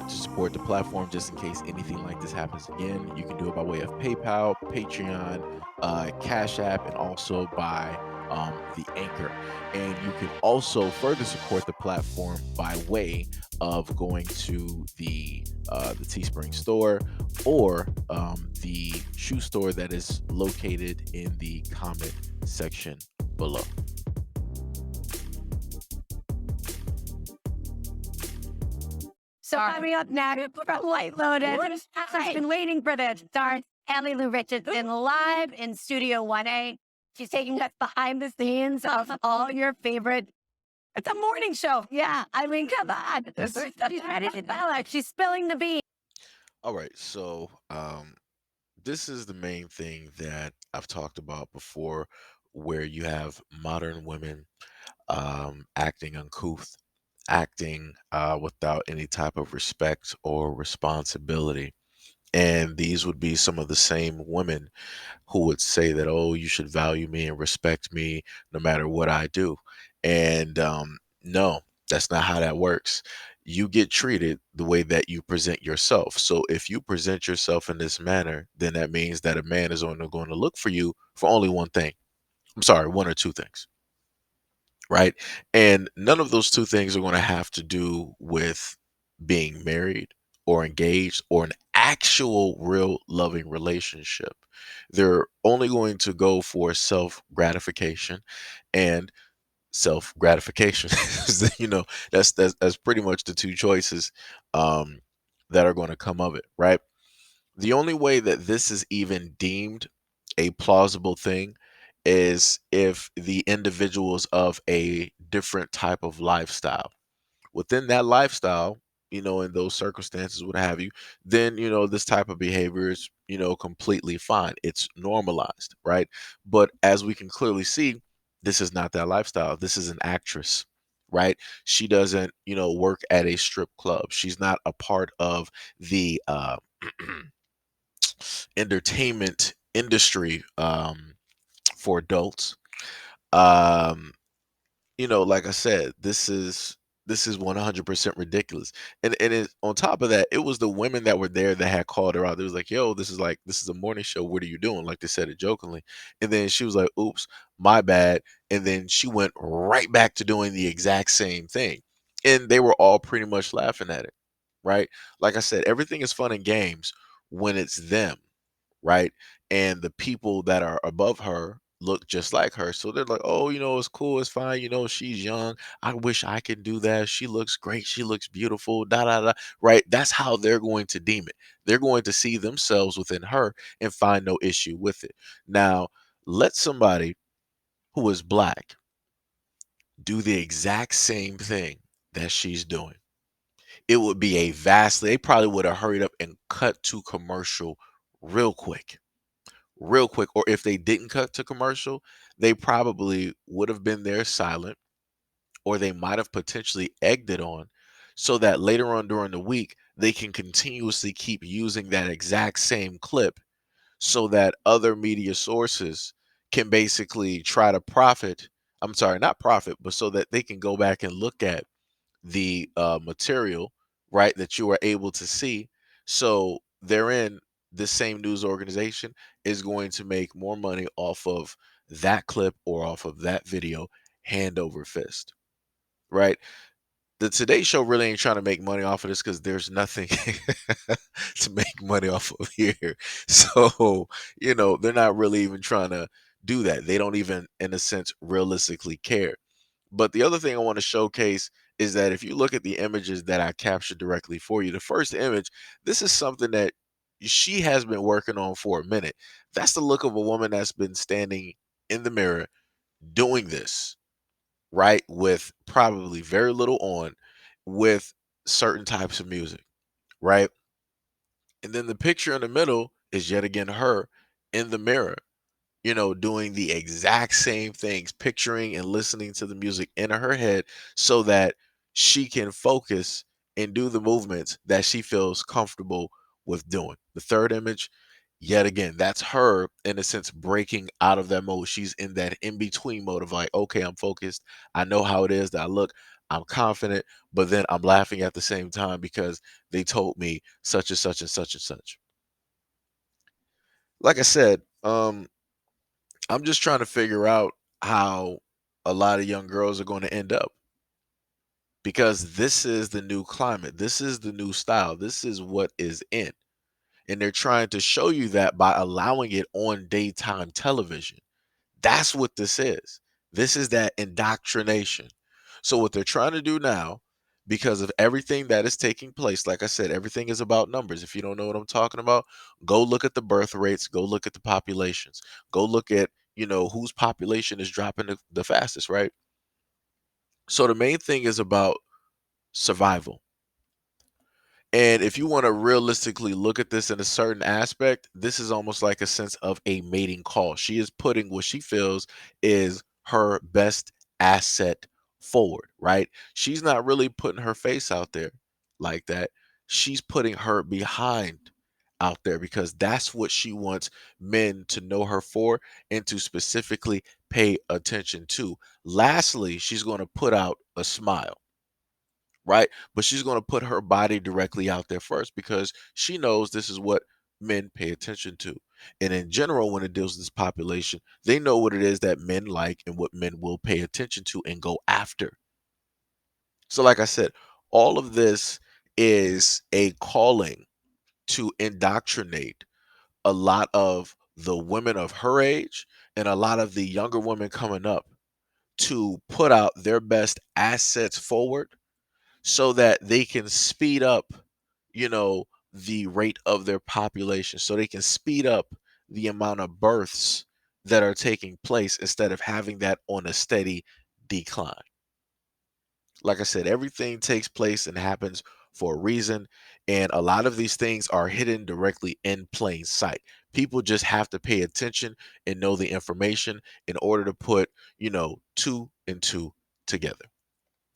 to support the platform just in case anything like this happens again, you can do it by way of PayPal, Patreon, Cash App, and also by the Anchor. And you can also further support the platform by way of going to the Teespring store or the shoe store that is located in the comment section below. So coming up next from White Lotus, I've been waiting for this. Stars Ellie Lou Richardson live in Studio 1A. She's taking us behind the scenes of all your favorite. It's a morning show. Yeah, I mean, come on. She's ready to tell us. She's spilling the beans. All right, so this is the main thing that I've talked about before, where you have modern women acting uncouth, acting without any type of respect or responsibility. And these would be some of the same women who would say that, oh, you should value me and respect me no matter what I do. And no, that's not how that works. You get treated the way that you present yourself. So if you present yourself in this manner, then that means that a man is only going to look for you for only one thing. I'm sorry, one or two things, right? And none of those two things are going to have to do with being married or engaged or an actual real loving relationship. They're only going to go for self gratification and self gratification. You know, that's pretty much the two choices um, that are going to come of it, right? The only way that this is even deemed a plausible thing is if the individual is of a different type of lifestyle. Within that lifestyle, in those circumstances, what have you, then, this type of behavior is, completely fine. It's normalized, right? But as we can clearly see, this is not that lifestyle. This is an actress, right? She doesn't, work at a strip club. She's not a part of the entertainment industry for adults. Um, like I said, this is 100% ridiculous. And on top of that, it was the women that were there that had called her out. They was like, "Yo, this is a morning show. What are you doing?" Like they said it jokingly. And then she was like, "Oops, my bad." And then she went right back to doing the exact same thing. And they were all pretty much laughing at it, right? Like I said, everything is fun and games when it's them, right? And the people that are above her look just like her. So they're like, oh, it's cool, it's fine. She's young. I wish I could do that. She looks great. She looks beautiful. Da da da. Right? That's how they're going to deem it. They're going to see themselves within her and find no issue with it. Now, let somebody who is black do the exact same thing that she's doing. It would be they probably would have hurried up and cut to commercial real quick, real quick. Or if they didn't cut to commercial, they probably would have been there silent, or they might have potentially egged it on so that later on during the week, they can continuously keep using that exact same clip so that other media sources can basically try to profit. I'm sorry, not profit, but so that they can go back and look at the material, right, that you are able to see. So therein, the same news organization is going to make more money off of that clip or off of that video, hand over fist, right? The Today Show really ain't trying to make money off of this because there's nothing to make money off of here. So, they're not really even trying to do that. They don't even, in a sense, realistically care. But the other thing I want to showcase is that if you look at the images that I captured directly for you, the first image, this is something that she has been working on for a minute. That's the look of a woman that's been standing in the mirror doing this, right? With probably very little on, with certain types of music, right? And then the picture in the middle is yet again her in the mirror, doing the exact same things, picturing and listening to the music in her head so that she can focus and do the movements that she feels comfortable with doing. The third image, yet again, that's her in a sense breaking out of that mode. She's in that in between mode of like, okay, I'm focused. I know how it is that I look. I'm confident, but then I'm laughing at the same time because they told me such and such and such and such. Like I said, I'm just trying to figure out how a lot of young girls are going to end up, because this is the new climate. This is the new style. This is what is in. And they're trying to show you that by allowing it on daytime television. That's what this is. This is that indoctrination. So what they're trying to do now, because of everything that is taking place, like I said, everything is about numbers. If you don't know what I'm talking about, go look at the birth rates, go look at the populations, go look at, whose population is dropping the fastest, right? So the main thing is about survival. And if you want to realistically look at this in a certain aspect, this is almost like a sense of a mating call. She is putting what she feels is her best asset forward, right? She's not really putting her face out there like that. She's putting her behind out there because that's what she wants men to know her for and to specifically pay attention to. Lastly, she's going to put out a smile, right? But she's going to put her body directly out there first because she knows this is what men pay attention to. And in general, when it deals with this population, they know what it is that men like and what men will pay attention to and go after. So, like I said, all of this is a calling to indoctrinate a lot of the women of her age and a lot of the younger women coming up to put out their best assets forward so that they can speed up, the rate of their population, so they can speed up the amount of births that are taking place instead of having that on a steady decline. Like I said, everything takes place and happens for a reason, and a lot of these things are hidden directly in plain sight. People just have to pay attention and know the information in order to put, two and two together.